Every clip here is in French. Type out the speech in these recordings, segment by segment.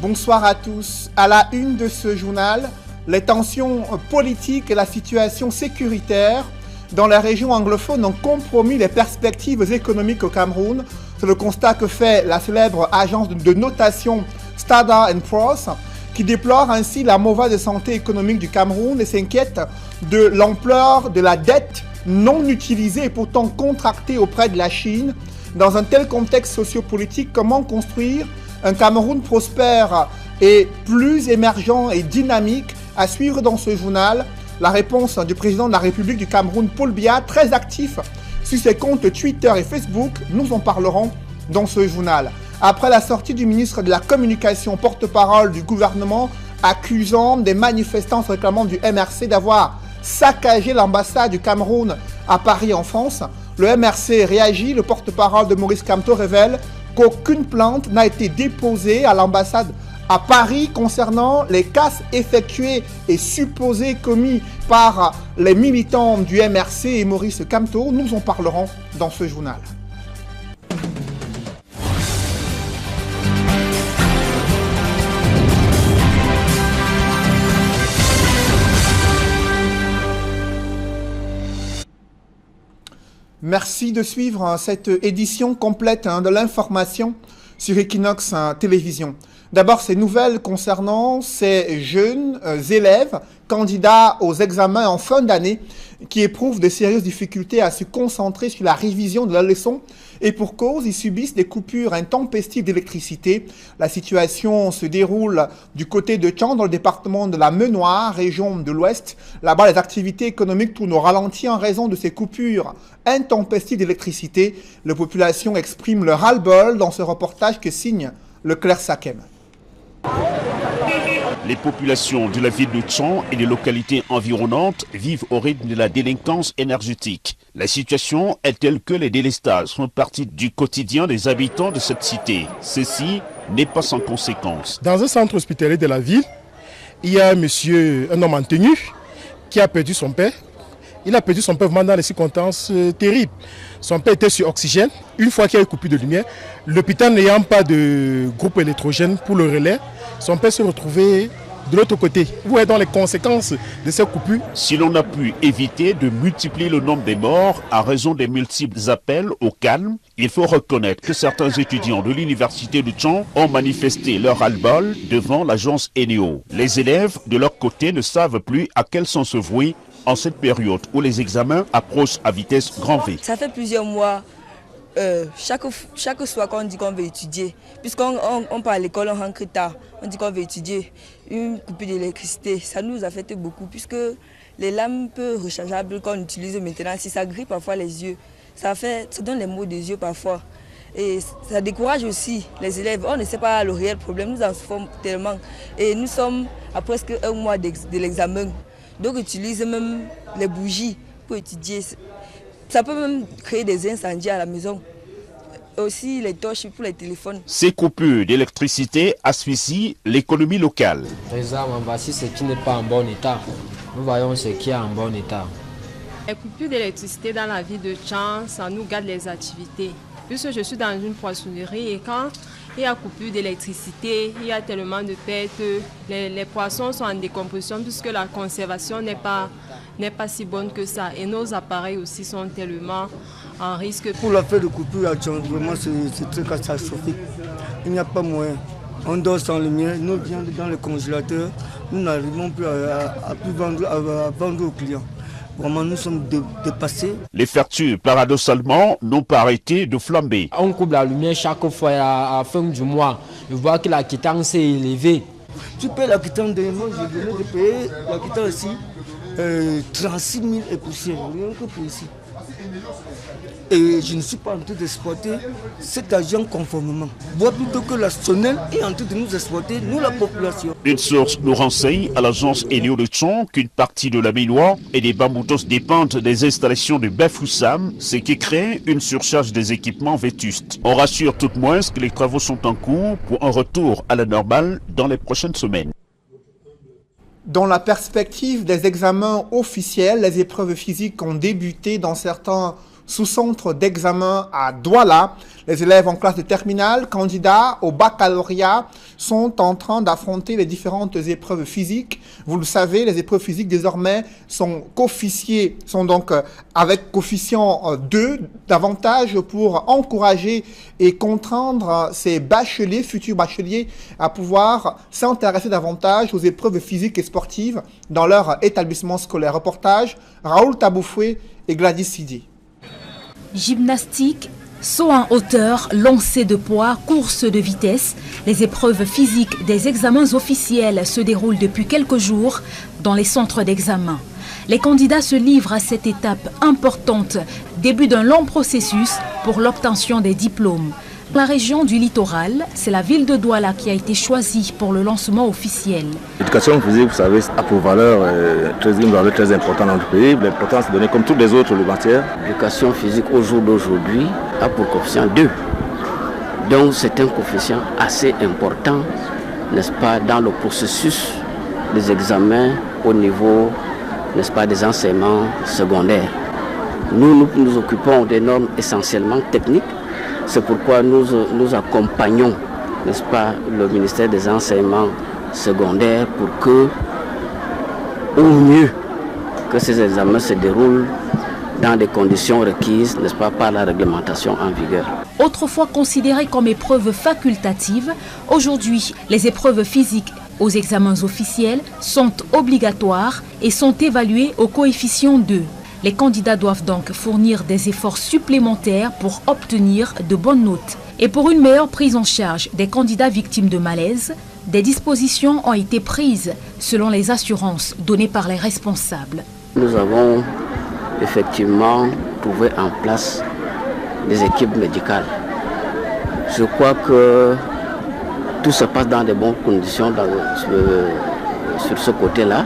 Bonsoir à tous. À la une de ce journal, les tensions politiques et la situation sécuritaire dans la région anglophone ont compromis les perspectives économiques au Cameroun. C'est le constat que fait la célèbre agence de notation Standard & Poor's, qui déplore ainsi la mauvaise santé économique du Cameroun et s'inquiète de l'ampleur de la dette non utilisée et pourtant contractée auprès de la Chine. Dans un tel contexte sociopolitique, comment construire un Cameroun prospère et plus émergent et dynamique? À suivre dans ce journal la réponse du président de la République du Cameroun, Paul Biya, très actif sur ses comptes Twitter et Facebook. Nous en parlerons dans ce journal. Après la sortie du ministre de la Communication, porte-parole du gouvernement, accusant des manifestants réclamant du MRC d'avoir saccagé l'ambassade du Cameroun à Paris en France, le MRC réagit. Le porte-parole de Maurice Kamto révèle qu'aucune plainte n'a été déposée à l'ambassade à Paris concernant les casses effectuées et supposées commis par les militants du MRC et Maurice Kamto. Nous en parlerons dans ce journal. Merci de suivre cette édition complète de l'information sur Equinox Télévision. D'abord, ces nouvelles concernant ces jeunes élèves candidats aux examens en fin d'année qui éprouvent de sérieuses difficultés à se concentrer sur la révision de leurs leçons et pour cause, ils subissent des coupures intempestives d'électricité. La situation se déroule du côté de Tchang, dans le département de la Menoire, région de l'Ouest. Là-bas, les activités économiques tournent au ralenti en raison de ces coupures intempestives d'électricité. La population exprime le ras-le-bol dans ce reportage que signe Leclerc Sakem. Les populations de la ville de Tchang et des localités environnantes vivent au rythme de la délinquance énergétique. La situation est telle que les délestages font partie du quotidien des habitants de cette cité. Ceci n'est pas sans conséquence. Dans un centre hospitalier de la ville, il y a un homme en tenue qui a perdu son père. Il a perdu son père vraiment dans des circonstances terribles. Son père était sur oxygène. Une fois qu'il y a eu coupure de lumière, l'hôpital n'ayant pas de groupe électrogène pour le relais, son père s'est retrouvé de l'autre côté. Vous voyez dans les conséquences de ces coupures. Si l'on a pu éviter de multiplier le nombre des morts à raison des multiples appels au calme, il faut reconnaître que certains étudiants de l'université de Tchang ont manifesté leur ras-le-bol devant l'agence Eneo. Les élèves, de leur côté, ne savent plus à quel sens se vouer en cette période où les examens approchent à vitesse grand V. Ça fait plusieurs mois, chaque soir qu'on dit qu'on veut étudier, puisqu'on part à l'école, on rentre tard, on dit qu'on veut étudier, une coupure d'électricité, ça nous affecte beaucoup, puisque les lampes rechargeables qu'on utilise maintenant, si ça grille parfois les yeux, ça donne les maux des yeux parfois. Et ça décourage aussi les élèves. On ne sait pas le réel problème, nous en souffrons tellement. Et nous sommes à presque un mois de l'examen. Donc utilise même les bougies pour étudier. Ça peut même créer des incendies à la maison. Aussi les torches pour les téléphones. Ces coupures d'électricité asphyxient l'économie locale. Par exemple, voici ce qui n'est pas en bon état. Nous voyons ce qui est en bon état. Les coupures d'électricité dans la ville de Tchang, ça nous gâte les activités. Puisque je suis dans une poissonnerie et quand il y a coupure d'électricité, il y a tellement de pertes, les poissons sont en décomposition puisque la conservation n'est pas si bonne que ça. Et nos appareils aussi sont tellement en risque. Pour l'affaire de coupure, vraiment c'est très catastrophique. Il n'y a pas moyen. On dort sans lumière, nous viens dans le congélateur, nous n'arrivons plus à vendre aux clients. Vraiment, nous sommes dépassés. Les factures, paradoxalement, n'ont pas arrêté de flamber. On coupe la lumière chaque fois à la fin du mois. Je vois que la quittance est élevée. Tu payes la quittance de moi, je venais de payer la quittance ici, 36 000 et poussière, rien que pour ici. Et je ne suis pas en train d'exploiter cet argent conformément. Voir plutôt que la SONEL est en train de nous exploiter, nous la population. Une source nous renseigne à l'agence Eneo de Tchang qu'une partie de la Ménois et des Bamboutos dépendent des installations de Bafoussam, ce qui crée une surcharge des équipements vétustes. On rassure tout de moins que les travaux sont en cours pour un retour à la normale dans les prochaines semaines. Dans la perspective des examens officiels, les épreuves physiques ont débuté dans certains sous-centre d'examen à Douala. Les élèves en classe de terminale, candidats au baccalauréat, sont en train d'affronter les différentes épreuves physiques. Vous le savez, les épreuves physiques désormais sont donc avec coefficient 2 d'avantage pour encourager et contraindre ces bacheliers, futurs bacheliers, à pouvoir s'intéresser davantage aux épreuves physiques et sportives dans leur établissement scolaire. Reportage, Raoul Taboufoué et Gladys Sidi. Gymnastique, saut en hauteur, lancer de poids, course de vitesse. Les épreuves physiques des examens officiels se déroulent depuis quelques jours dans les centres d'examen. Les candidats se livrent à cette étape importante, début d'un long processus pour l'obtention des diplômes. La région du littoral, c'est la ville de Douala qui a été choisie pour le lancement officiel. L'éducation physique, vous savez, a pour valeur une valeur très importante dans notre pays. L'importance est donnée comme toutes les autres matières. L'éducation physique au jour d'aujourd'hui a pour coefficient 2. Donc c'est un coefficient assez important, n'est-ce pas, dans le processus des examens au niveau, n'est-ce pas, des enseignements secondaires. Nous nous occupons des normes essentiellement techniques. C'est pourquoi nous accompagnons, n'est-ce pas, le ministère des enseignements secondaires pour que, au mieux, que ces examens se déroulent dans des conditions requises, n'est-ce pas, par la réglementation en vigueur. Autrefois considérées comme épreuves facultatives, aujourd'hui, les épreuves physiques aux examens officiels sont obligatoires et sont évaluées au coefficient 2. Les candidats doivent donc fournir des efforts supplémentaires pour obtenir de bonnes notes. Et pour une meilleure prise en charge des candidats victimes de malaise, des dispositions ont été prises selon les assurances données par les responsables. Nous avons effectivement trouvé en place des équipes médicales. Je crois que tout se passe dans de bonnes conditions sur ce côté-là.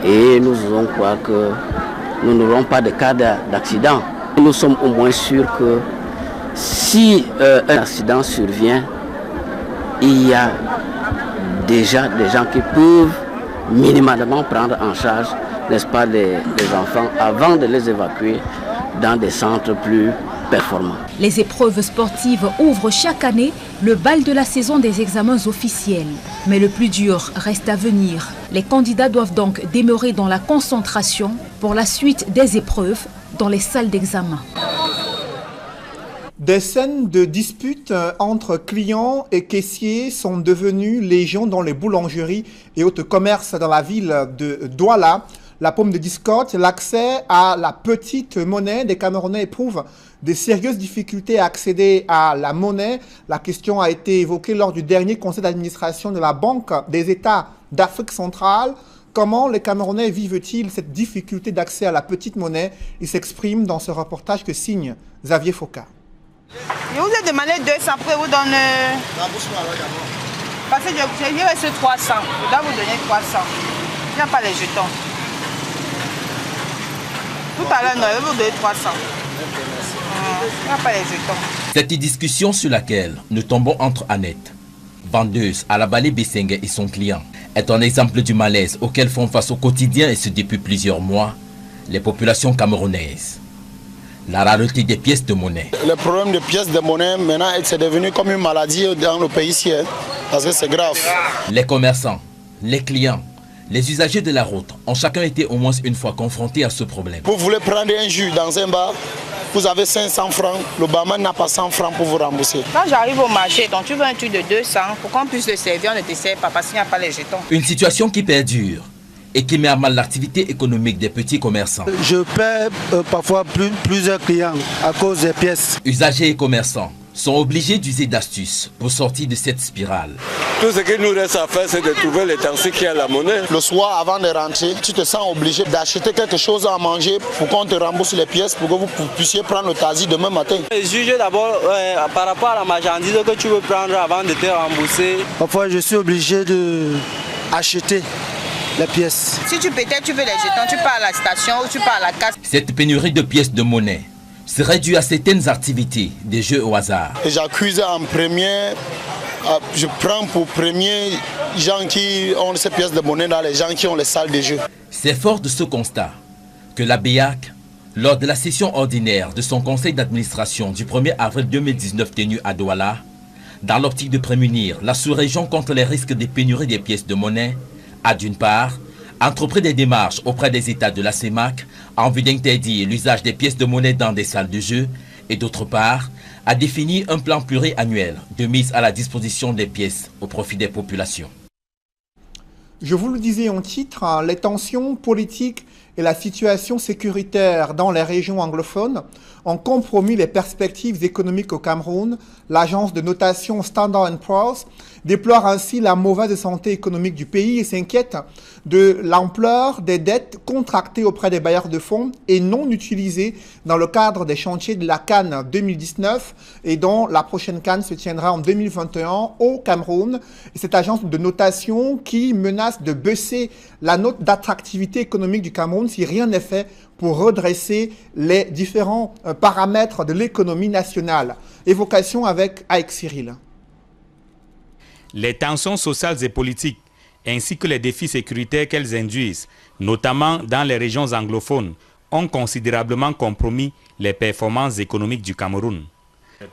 Et nous allons croire que nous n'aurons pas de cas d'accident. Nous sommes au moins sûrs que si un accident survient, il y a déjà des gens qui peuvent minimalement prendre en charge, n'est-ce pas, les enfants avant de les évacuer dans des centres plus performants. Les épreuves sportives ouvrent chaque année le bal de la saison des examens officiels. Mais le plus dur reste à venir. Les candidats doivent donc demeurer dans la concentration pour la suite des épreuves dans les salles d'examen. Des scènes de disputes entre clients et caissiers sont devenues légion dans les boulangeries et autres commerces dans la ville de Douala. La pomme de discorde, l'accès à la petite monnaie des Camerounais éprouve de sérieuses difficultés à accéder à la monnaie. La question a été évoquée lors du dernier conseil d'administration de la Banque des États d'Afrique centrale. Comment les Camerounais vivent-ils cette difficulté d'accès à la petite monnaie? Il s'exprime dans ce reportage que signe Xavier Foka. Je vous ai demandé 200, après vous donne... Parce que je reste 300, je dois vous donner 300. Il n'y a pas les jetons. Tout à l'heure, je vais vous donner 300. Il n'y a pas les jetons. Cette discussion sur laquelle nous tombons entre Annette, vendeuse à la Balé Bessengue et son client, est un exemple du malaise auquel font face au quotidien et ce depuis plusieurs mois les populations camerounaises. La rareté des pièces de monnaie. Le problème des pièces de monnaie, maintenant, c'est devenu comme une maladie dans le pays ici, parce que c'est grave. Les commerçants, les clients, les usagers de la route ont chacun été au moins une fois confrontés à ce problème. Vous voulez prendre un jus dans un bar, vous avez 500 francs, le barman n'a pas 100 francs pour vous rembourser. Quand j'arrive au marché, donc tu veux un truc de 200, pour qu'on puisse le servir, on ne te sert pas parce qu'il n'y a pas les jetons. Une situation qui perdure et qui met à mal l'activité économique des petits commerçants. Je perds parfois plusieurs clients à cause des pièces. Usagers et commerçants sont obligés d'user d'astuces pour sortir de cette spirale. Tout ce qu'il nous reste à faire, c'est de trouver les temps qui a la monnaie. Le soir, avant de rentrer, tu te sens obligé d'acheter quelque chose à manger pour qu'on te rembourse les pièces, pour que vous puissiez prendre le taxi demain matin. Juge d'abord par rapport à la marchandise que tu veux prendre avant de te rembourser. Parfois, je suis obligé d'acheter les pièces. Si tu peut-être tu veux les jetons, tu pars à la station ou tu pars à la casse. Cette pénurie de pièces de monnaie serait due à certaines activités des jeux au hasard. J'accuse en premier, je prends pour premier gens qui ont ces pièces de monnaie dans les gens qui ont les salles de jeux. C'est fort de ce constat que la BEAC Lors de la session ordinaire de son conseil d'administration du 1er avril 2019 tenue à Douala, dans l'optique de prémunir la sous-région contre les risques de pénurie des pièces de monnaie, a d'une part entrepris des démarches auprès des États de la CEMAC en vue d'interdire l'usage des pièces de monnaie dans des salles de jeu et d'autre part a défini un plan pluriannuel de mise à la disposition des pièces au profit des populations. Je vous le disais en titre, les tensions politiques et la situation sécuritaire dans les régions anglophones ont compromis les perspectives économiques au Cameroun. L'agence de notation Standard & Poor's déplore ainsi la mauvaise santé économique du pays et s'inquiète de l'ampleur des dettes contractées auprès des bailleurs de fonds et non utilisées dans le cadre des chantiers de la Cannes 2019 et dont la prochaine Cannes se tiendra en 2021 au Cameroun. Et cette agence de notation qui menace de baisser la note d'attractivité économique du Cameroun si rien n'est fait pour redresser les différents paramètres de l'économie nationale. Évocation avec Aïk Cyril. Les tensions sociales et politiques, ainsi que les défis sécuritaires qu'elles induisent, notamment dans les régions anglophones, ont considérablement compromis les performances économiques du Cameroun.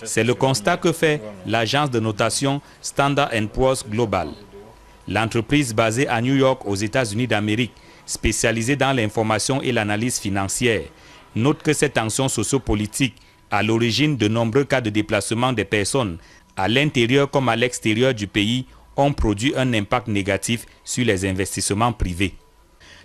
C'est le constat que fait l'agence de notation Standard & Poor's Global. L'entreprise basée à New York aux États-Unis d'Amérique, spécialisée dans l'information et l'analyse financière, note que ces tensions sociopolitiques, à l'origine de nombreux cas de déplacement des personnes, à l'intérieur comme à l'extérieur du pays, ont produit un impact négatif sur les investissements privés.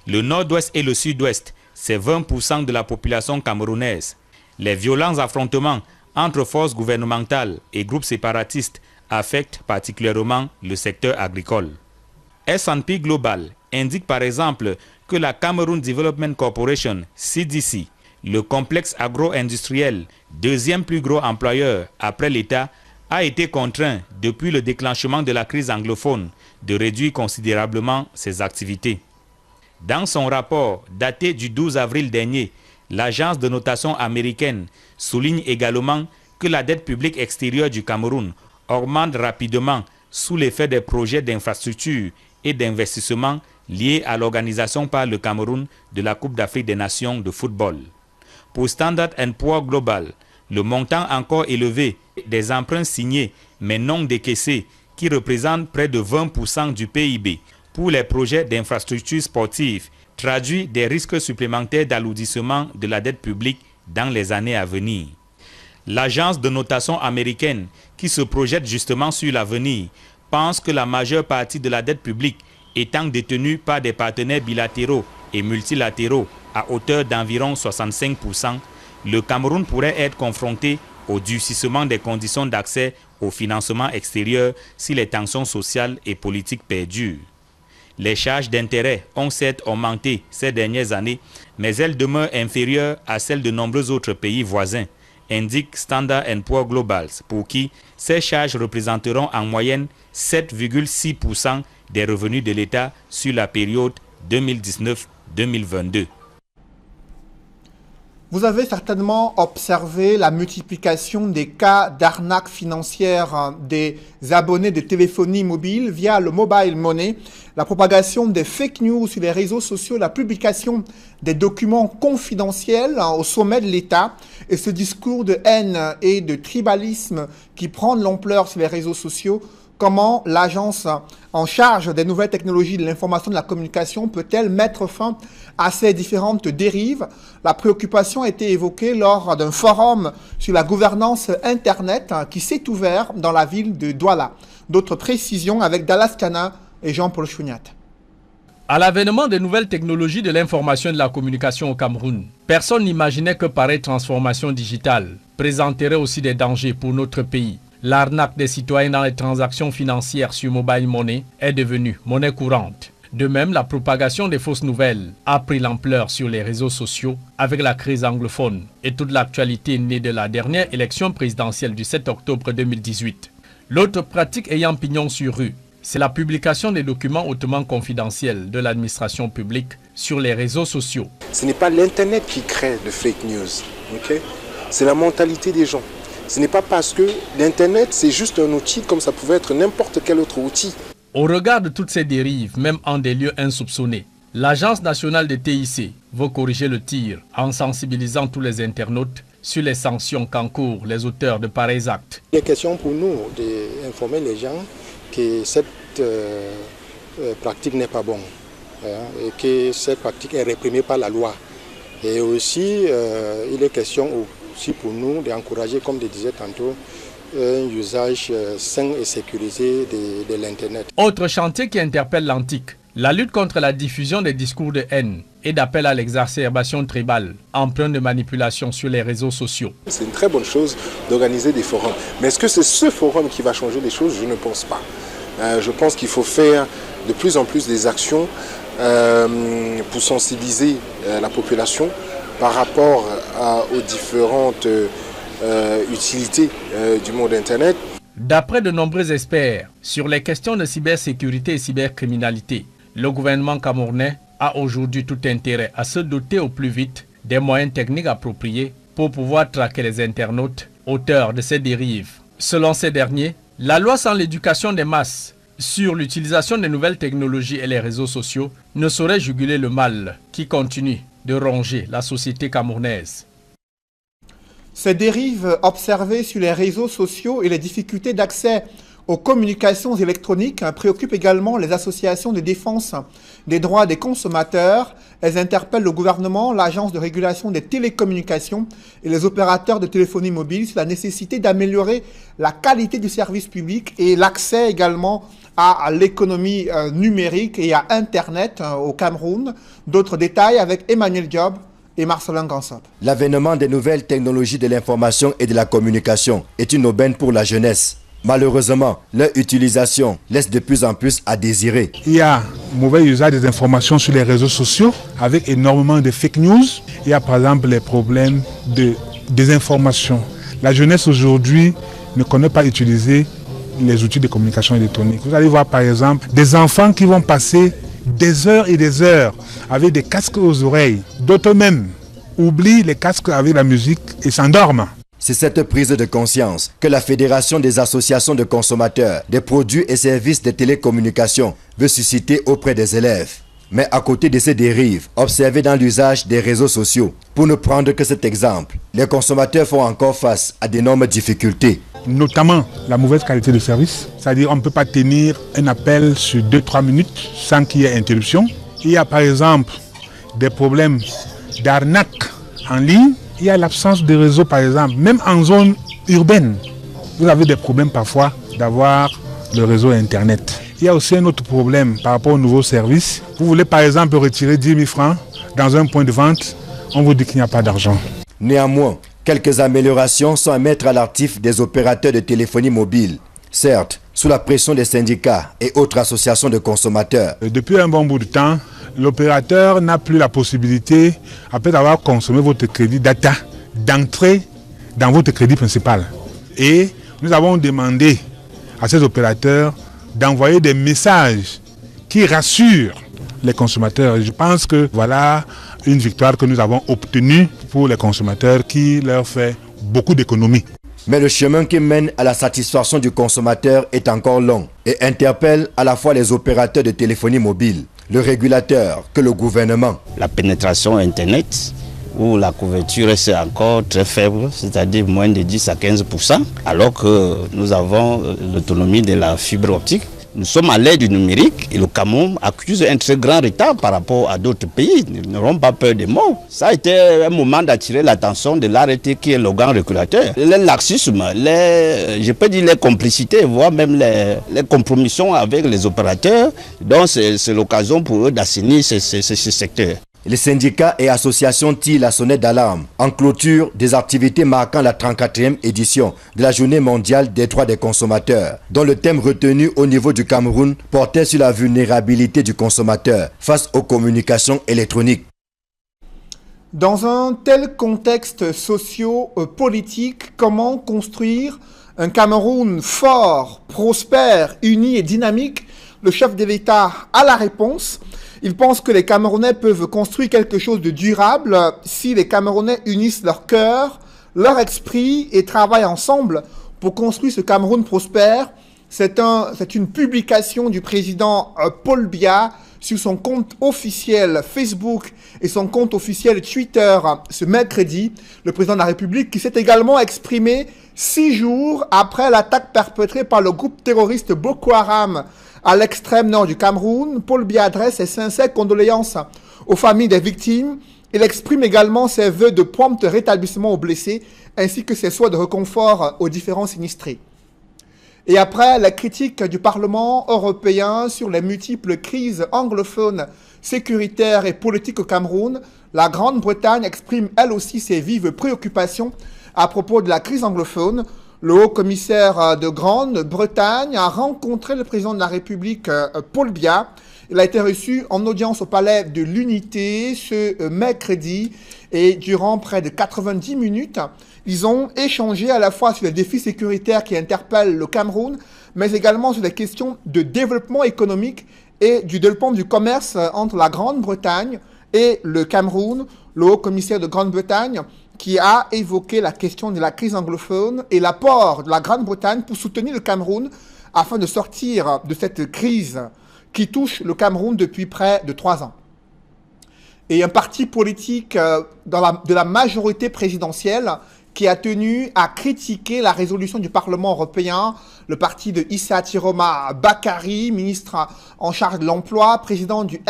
Le nord-ouest et le sud-ouest, c'est 20% de la population camerounaise. Les violents affrontements entre forces gouvernementales et groupes séparatistes affectent particulièrement le secteur agricole. S&P Global indique par exemple que la Cameroon Development Corporation, CDC, le complexe agro-industriel, deuxième plus gros employeur après l'État, a été contraint, depuis le déclenchement de la crise anglophone, de réduire considérablement ses activités. Dans son rapport daté du 12 avril dernier, l'agence de notation américaine souligne également que la dette publique extérieure du Cameroun augmente rapidement sous l'effet des projets d'infrastructure et d'investissement liés à l'organisation par le Cameroun de la Coupe d'Afrique des Nations de football. Pour Standard & Poor's Global, le montant encore élevé des emprunts signés mais non décaissés, qui représentent près de 20% du PIB, pour les projets d'infrastructures sportives, traduit des risques supplémentaires d'alourdissement de la dette publique dans les années à venir. L'agence de notation américaine, qui se projette justement sur l'avenir, pense que la majeure partie de la dette publique étant détenue par des partenaires bilatéraux et multilatéraux à hauteur d'environ 65%, le Cameroun pourrait être confronté au durcissement des conditions d'accès au financement extérieur si les tensions sociales et politiques perdurent. Les charges d'intérêt ont certes augmenté ces dernières années, mais elles demeurent inférieures à celles de nombreux autres pays voisins, indique Standard & Poor's Global, pour qui ces charges représenteront en moyenne 7,6% des revenus de l'État sur la période 2019-2022. Vous avez certainement observé la multiplication des cas d'arnaque financière des abonnés de téléphonie mobile via le mobile money, la propagation des fake news sur les réseaux sociaux, la publication des documents confidentiels au sommet de l'État et ce discours de haine et de tribalisme qui prend de l'ampleur sur les réseaux sociaux. Comment l'agence en charge des nouvelles technologies de l'information et de la communication peut-elle mettre fin à ces différentes dérives? La préoccupation a été évoquée lors d'un forum sur la gouvernance Internet qui s'est ouvert dans la ville de Douala. D'autres précisions avec Dallas Kana et Jean-Paul Chouniat. À l'avènement des nouvelles technologies de l'information et de la communication au Cameroun, personne n'imaginait que pareille transformation digitale présenterait aussi des dangers pour notre pays. L'arnaque des citoyens dans les transactions financières sur mobile money est devenue monnaie courante. De même, la propagation des fausses nouvelles a pris l'ampleur sur les réseaux sociaux avec la crise anglophone et toute l'actualité née de la dernière élection présidentielle du 7 octobre 2018. L'autre pratique ayant pignon sur rue, c'est la publication des documents hautement confidentiels de l'administration publique sur les réseaux sociaux. Ce n'est pas l'Internet qui crée le fake news, okay? C'est la mentalité des gens. Ce n'est pas parce que l'Internet, c'est juste un outil comme ça pouvait être n'importe quel autre outil. Au regard de toutes ces dérives, même en des lieux insoupçonnés, L'Agence nationale de TIC veut corriger le tir en sensibilisant tous les internautes sur les sanctions qu'encourent les auteurs de pareils actes. Il est question pour nous d'informer les gens que cette pratique n'est pas bonne et que cette pratique est réprimée par la loi. Et aussi, il est question aussi pour nous d'encourager, comme je disais tantôt, un usage sain et sécurisé de l'Internet. Autre chantier qui interpelle l'antique, la lutte contre la diffusion des discours de haine et d'appel à l'exacerbation tribale, empreinte de manipulation sur les réseaux sociaux. C'est une très bonne chose d'organiser des forums. Mais est-ce que c'est ce forum qui va changer les choses? Je ne pense pas. Je pense qu'il faut faire de plus en plus des actions pour sensibiliser la population par rapport aux différentes utilités du monde Internet. D'après de nombreux experts sur les questions de cybersécurité et cybercriminalité, le gouvernement camerounais a aujourd'hui tout intérêt à se doter au plus vite des moyens techniques appropriés pour pouvoir traquer les internautes auteurs de ces dérives. Selon ces derniers, la loi sans l'éducation des masses sur l'utilisation des nouvelles technologies et les réseaux sociaux ne saurait juguler le mal qui continue de ronger la société camerounaise. Ces dérives observées sur les réseaux sociaux et les difficultés d'accès aux communications électroniques préoccupent également les associations de défense des droits des consommateurs. Elles interpellent le gouvernement, l'Agence de régulation des télécommunications et les opérateurs de téléphonie mobile sur la nécessité d'améliorer la qualité du service public et l'accès également à l'économie numérique et à Internet au Cameroun. D'autres détails avec Emmanuel Diop et Marcelin Gansop. L'avènement des nouvelles technologies de l'information et de la communication est une aubaine pour la jeunesse. Malheureusement, leur utilisation laisse de plus en plus à désirer. Il y a mauvais usage des informations sur les réseaux sociaux avec énormément de fake news. Il y a par exemple les problèmes de désinformation. La jeunesse aujourd'hui ne connaît pas utiliser les outils de communication électronique. Vous allez voir par exemple des enfants qui vont passer des heures et des heures avec des casques aux oreilles. D'autres même oublient les casques avec la musique et s'endorment. C'est cette prise de conscience que la Fédération des associations de consommateurs des produits et services de télécommunications veut susciter auprès des élèves. Mais à côté de ces dérives observées dans l'usage des réseaux sociaux, pour ne prendre que cet exemple, les consommateurs font encore face à d'énormes difficultés. Notamment la mauvaise qualité de service, c'est-à-dire on ne peut pas tenir un appel sur 2-3 minutes sans qu'il y ait interruption. Il y a par exemple des problèmes d'arnaque en ligne. Il y a l'absence de réseau par exemple, même en zone urbaine. Vous avez des problèmes parfois d'avoir le réseau Internet. Il y a aussi un autre problème par rapport aux nouveaux services. Vous voulez par exemple retirer 10 000 francs dans un point de vente, on vous dit qu'il n'y a pas d'argent. Néanmoins, quelques améliorations sont à mettre à l'actif des opérateurs de téléphonie mobile. Certes, sous la pression des syndicats et autres associations de consommateurs. Depuis un bon bout de temps, l'opérateur n'a plus la possibilité, après avoir consommé votre crédit data, d'entrer dans votre crédit principal. Et nous avons demandé à ces opérateurs d'envoyer des messages qui rassurent les consommateurs. Je pense que voilà une victoire que nous avons obtenue pour les consommateurs qui leur fait beaucoup d'économies. Mais le chemin qui mène à la satisfaction du consommateur est encore long et interpelle à la fois les opérateurs de téléphonie mobile, le régulateur que le gouvernement. La pénétration Internet, où la couverture est encore très faible, c'est-à-dire moins de 10 à 15%, alors que nous avons l'autonomie de la fibre optique. Nous sommes à l'ère du numérique et le Cameroun accuse un très grand retard par rapport à d'autres pays. Ils n'auront pas peur des mots. Ça a été un moment d'attirer l'attention de l'ART qui est l'organe régulateur. Le laxisme, je peux dire les complicités, voire même les compromissions avec les opérateurs. Donc c'est l'occasion pour eux d'assainir ce secteur. Les syndicats et associations tirent la sonnette d'alarme en clôture des activités marquant la 34e édition de la Journée mondiale des droits des consommateurs, dont le thème retenu au niveau du Cameroun portait sur la vulnérabilité du consommateur face aux communications électroniques. Dans un tel contexte socio-politique, comment construire un Cameroun fort, prospère, uni et dynamique? Le chef de l'État a la réponse. Il pense que les Camerounais peuvent construire quelque chose de durable si les Camerounais unissent leur cœur, leur esprit et travaillent ensemble pour construire ce Cameroun prospère. C'est une publication du président Paul Biya sur son compte officiel Facebook et son compte officiel Twitter ce mercredi, le président de la République qui s'est également exprimé 6 jours après l'attaque perpétrée par le groupe terroriste Boko Haram à l'extrême nord du Cameroun. Paul Biya adresse ses sincères condoléances aux familles des victimes. Il exprime également ses vœux de prompt rétablissement aux blessés ainsi que ses souhaits de réconfort aux différents sinistrés. Et après la critique du Parlement européen sur les multiples crises anglophones, sécuritaires et politiques au Cameroun, la Grande-Bretagne exprime elle aussi ses vives préoccupations à propos de la crise anglophone. Le haut-commissaire de Grande-Bretagne a rencontré le président de la République, Paul Biya. Il a été reçu en audience au Palais de l'Unité ce mercredi et durant près de 90 minutes, ils ont échangé à la fois sur les défis sécuritaires qui interpellent le Cameroun, mais également sur les questions de développement économique et du développement du commerce entre la Grande-Bretagne et le Cameroun. Le haut-commissaire de Grande-Bretagne qui a évoqué la question de la crise anglophone et l'apport de la Grande-Bretagne pour soutenir le Cameroun afin de sortir de cette crise qui touche le Cameroun depuis près de 3 ans. Et un parti politique de la majorité présidentielle qui a tenu à critiquer la résolution du Parlement européen, le parti de Issa Chiroma Bakary, ministre en charge de l'emploi, président du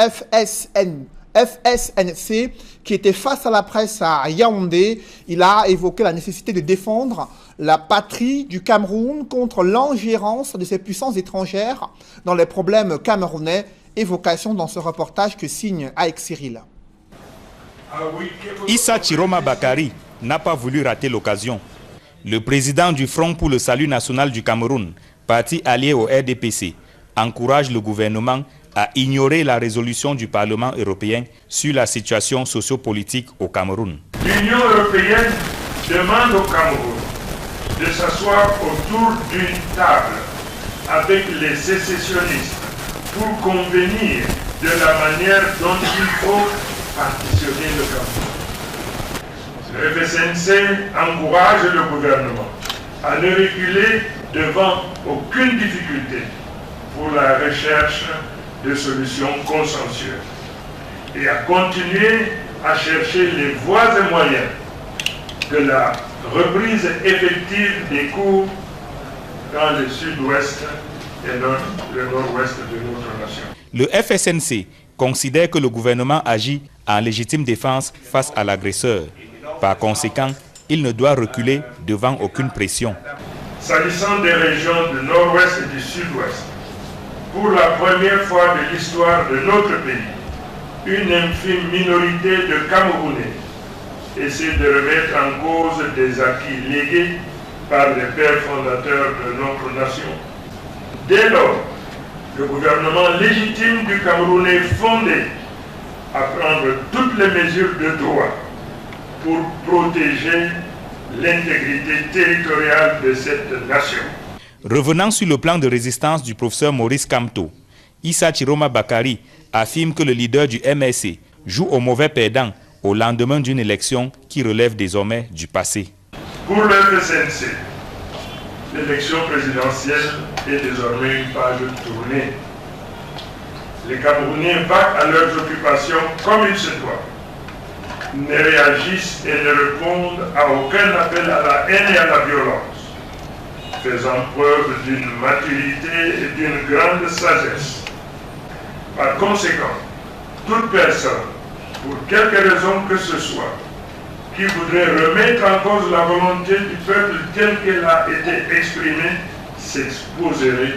FSNC, qui était face à la presse à Yaoundé. Il a évoqué la nécessité de défendre la patrie du Cameroun contre l'ingérence de ces puissances étrangères dans les problèmes camerounais. Évocation dans ce reportage que signe Aïk Cyril. Issa Chiroma Bakary n'a pas voulu rater l'occasion. Le président du Front pour le Salut National du Cameroun, parti allié au RDPC, encourage le gouvernement à ignorer la résolution du Parlement européen sur la situation sociopolitique au Cameroun. L'Union européenne demande au Cameroun de s'asseoir autour d'une table avec les sécessionnistes pour convenir de la manière dont il faut partitionner le Cameroun. Le FSNC encourage le gouvernement à ne reculer devant aucune difficulté pour la recherche de solutions consensuelles et à continuer à chercher les voies et moyens de la reprise effective des cours dans le sud-ouest et le nord-ouest de notre nation. Le FSNC considère que le gouvernement agit en légitime défense face à l'agresseur. Par conséquent, il ne doit reculer devant aucune pression. S'agissant des régions du nord-ouest et du sud-ouest, pour la première fois de l'histoire de notre pays, une infime minorité de Camerounais essaie de remettre en cause des acquis légués par les pères fondateurs de notre nation. Dès lors, le gouvernement légitime du Cameroun est fondé à prendre toutes les mesures de droit pour protéger l'intégrité territoriale de cette nation. Revenant sur le plan de résistance du professeur Maurice Kamto, Issa Chiroma Bakary affirme que le leader du MSC joue au mauvais perdant au lendemain d'une élection qui relève désormais du passé. Pour le FSNC, l'élection présidentielle est désormais une page tournée. Les Camerounais vaquent à leurs occupations comme il se doit, ne réagissent et ne répondent à aucun appel à la haine et à la violence, faisant preuve d'une maturité et d'une grande sagesse. Par conséquent, toute personne, pour quelque raison que ce soit, qui voudrait remettre en cause la volonté du peuple telle qu'elle a été exprimée, s'exposerait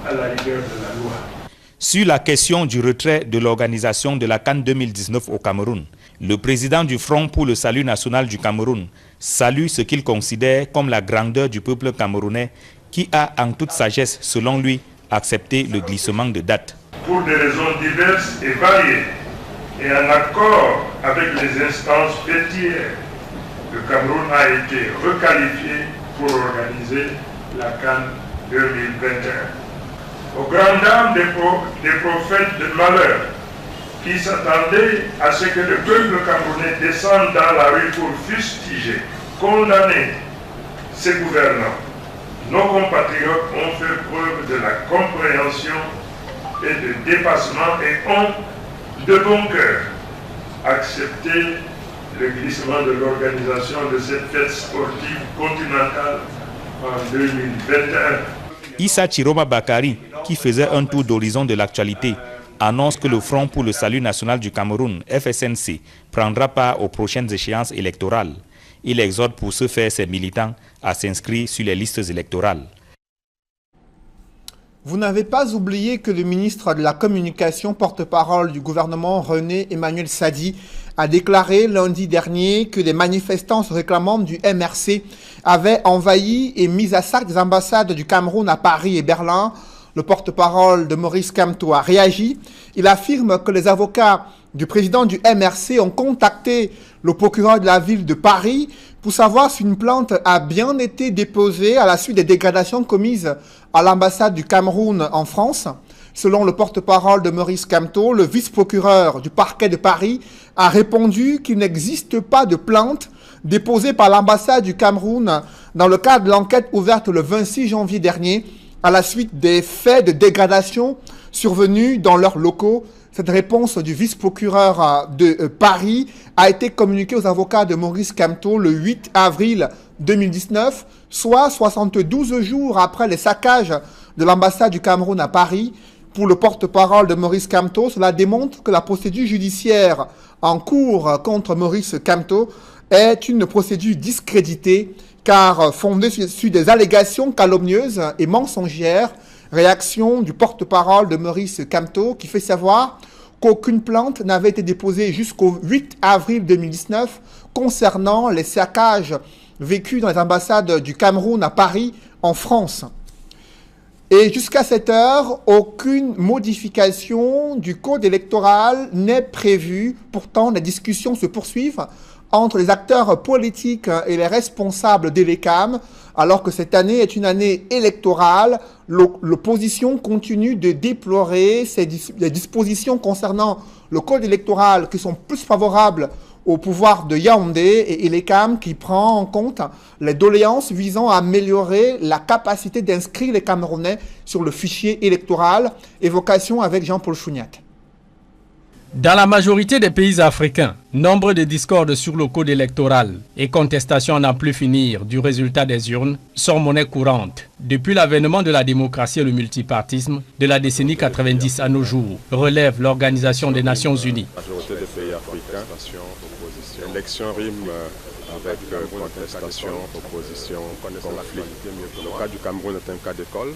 à la rigueur de la loi. Sur la question du retrait de l'organisation de la CAN 2019 au Cameroun, le président du Front pour le Salut National du Cameroun salue ce qu'il considère comme la grandeur du peuple camerounais qui a en toute sagesse, selon lui, accepté le glissement de date. Pour des raisons diverses et variées, et en accord avec les instances fêtières, le Cameroun a été requalifié pour organiser la CAN 2021. Aux grandes dames des prophètes de malheur qui s'attendaient à ce que le peuple camerounais descende dans la rue pour fustiger, condamner ses gouvernants, nos compatriotes ont fait preuve de la compréhension et de dépassement et ont de bon cœur accepté le glissement de l'organisation de cette fête sportive continentale en 2021. Issa Chiroma Bakari, qui faisait un tour d'horizon de l'actualité, annonce que le Front pour le Salut National du Cameroun, FSNC, prendra part aux prochaines échéances électorales. Il exhorte pour ce faire ses militants à s'inscrire sur les listes électorales. Vous n'avez pas oublié que le ministre de la Communication, porte-parole du gouvernement, René Emmanuel Sadi, a déclaré lundi dernier que les manifestants se réclamant du MRC avaient envahi et mis à sac des ambassades du Cameroun à Paris et Berlin. Le porte-parole de Maurice Kamto a réagi. Il affirme que les avocats du président du MRC ont contacté le procureur de la ville de Paris pour savoir si une plainte a bien été déposée à la suite des dégradations commises à l'ambassade du Cameroun en France. Selon le porte-parole de Maurice Kamto, le vice-procureur du parquet de Paris a répondu qu'il n'existe pas de plainte déposée par l'ambassade du Cameroun dans le cadre de l'enquête ouverte le 26 janvier dernier à la suite des faits de dégradation survenus dans leurs locaux. Cette réponse du vice-procureur de Paris a été communiquée aux avocats de Maurice Kamto le 8 avril 2019, soit 72 jours après les saccages de l'ambassade du Cameroun à Paris. Pour le porte-parole de Maurice Kamto, cela démontre que la procédure judiciaire en cours contre Maurice Kamto est une procédure discréditée car fondée sur des allégations calomnieuses et mensongères. Réaction du porte-parole de Maurice Kamto qui fait savoir qu'aucune plainte n'avait été déposée jusqu'au 8 avril 2019 concernant les saccages vécus dans les ambassades du Cameroun à Paris en France. Et jusqu'à cette heure, aucune modification du code électoral n'est prévue. Pourtant, les discussions se poursuivent entre les acteurs politiques et les responsables de l'ECAM. Alors que cette année est une année électorale, l'opposition continue de déplorer les dispositions concernant le code électoral qui sont plus favorables au pouvoir de Yaoundé et l'ECAM qui prend en compte les doléances visant à améliorer la capacité d'inscrire les Camerounais sur le fichier électoral. Évocation avec Jean-Paul Chouniat. Dans la majorité des pays africains, nombre de discordes sur le code électoral et contestations à n'en plus finir du résultat des urnes sont monnaie courante depuis l'avènement de la démocratie et le multipartisme de la décennie 90 à nos jours, relève l'Organisation des Nations Unies. La majorité des pays africains, l'élection rime avec contestation, opposition, conflit. Le cas du Cameroun est un cas d'école.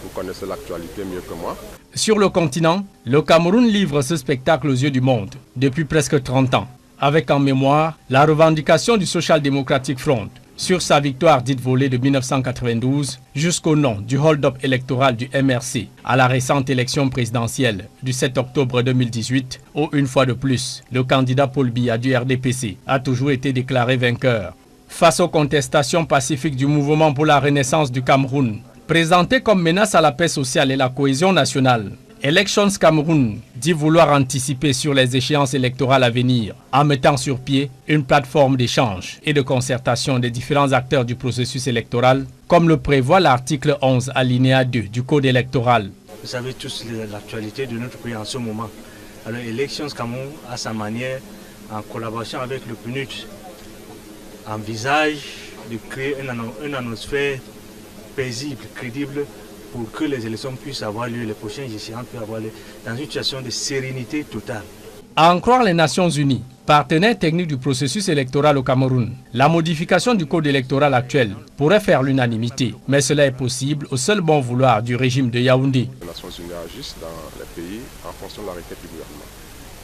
Vous connaissez l'actualité mieux que moi. Sur le continent, le Cameroun livre ce spectacle aux yeux du monde depuis presque 30 ans, avec en mémoire la revendication du Social Democratic Front sur sa victoire dite volée de 1992 jusqu'au nom du hold-up électoral du MRC à la récente élection présidentielle du 7 octobre 2018 où, une fois de plus, le candidat Paul Biya du RDPC a toujours été déclaré vainqueur. Face aux contestations pacifiques du mouvement pour la renaissance du Cameroun, présenté comme menace à la paix sociale et la cohésion nationale, Elections Cameroun dit vouloir anticiper sur les échéances électorales à venir en mettant sur pied une plateforme d'échange et de concertation des différents acteurs du processus électoral, comme le prévoit l'article 11 alinéa 2 du Code électoral. Vous savez tous l'actualité de notre pays en ce moment. Alors Elections Cameroun, à sa manière, en collaboration avec le PNUD, envisage de créer une atmosphère paisible, crédible, pour que les élections puissent avoir lieu, les prochaines échéances puissent avoir lieu, dans une situation de sérénité totale. À en croire les Nations Unies, partenaires techniques du processus électoral au Cameroun, la modification du code électoral actuel pourrait faire l'unanimité, mais cela est possible au seul bon vouloir du régime de Yaoundé. Les Nations Unies agissent dans les pays en fonction de la requête du gouvernement.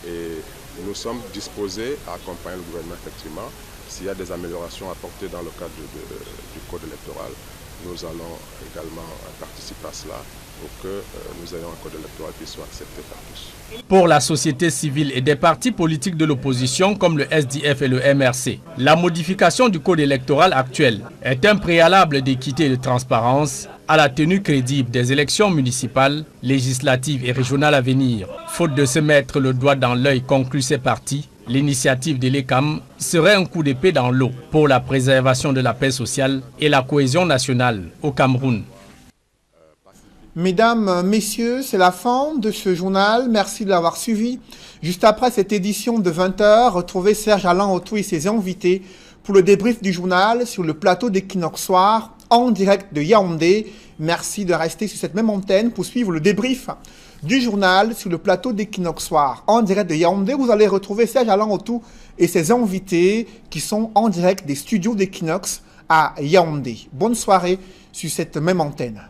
Et nous sommes disposés à accompagner le gouvernement, effectivement, s'il y a des améliorations apportées dans le cadre du code électoral. Nous allons également participer à cela pour que nous ayons un code électoral qui soit accepté par tous. Pour la société civile et des partis politiques de l'opposition comme le SDF et le MRC, la modification du code électoral actuel est un préalable d'équité et de transparence à la tenue crédible des élections municipales, législatives et régionales à venir. Faute de se mettre le doigt dans l'œil, conclut ces partis, l'initiative de l'ECAM serait un coup d'épée dans l'eau pour la préservation de la paix sociale et la cohésion nationale au Cameroun. Mesdames, messieurs, c'est la fin de ce journal. Merci de l'avoir suivi. Juste après cette édition de 20h, retrouvez Serge Alain Autou et ses invités pour le débrief du journal sur le plateau d'Equinox Soir en direct de Yaoundé. Merci de rester sur cette même antenne pour suivre le débrief du journal sur le plateau d'Equinox Soir en direct de Yaoundé. Vous allez retrouver Serge Alain Autou et ses invités qui sont en direct des studios d'Equinox à Yaoundé. Bonne soirée sur cette même antenne.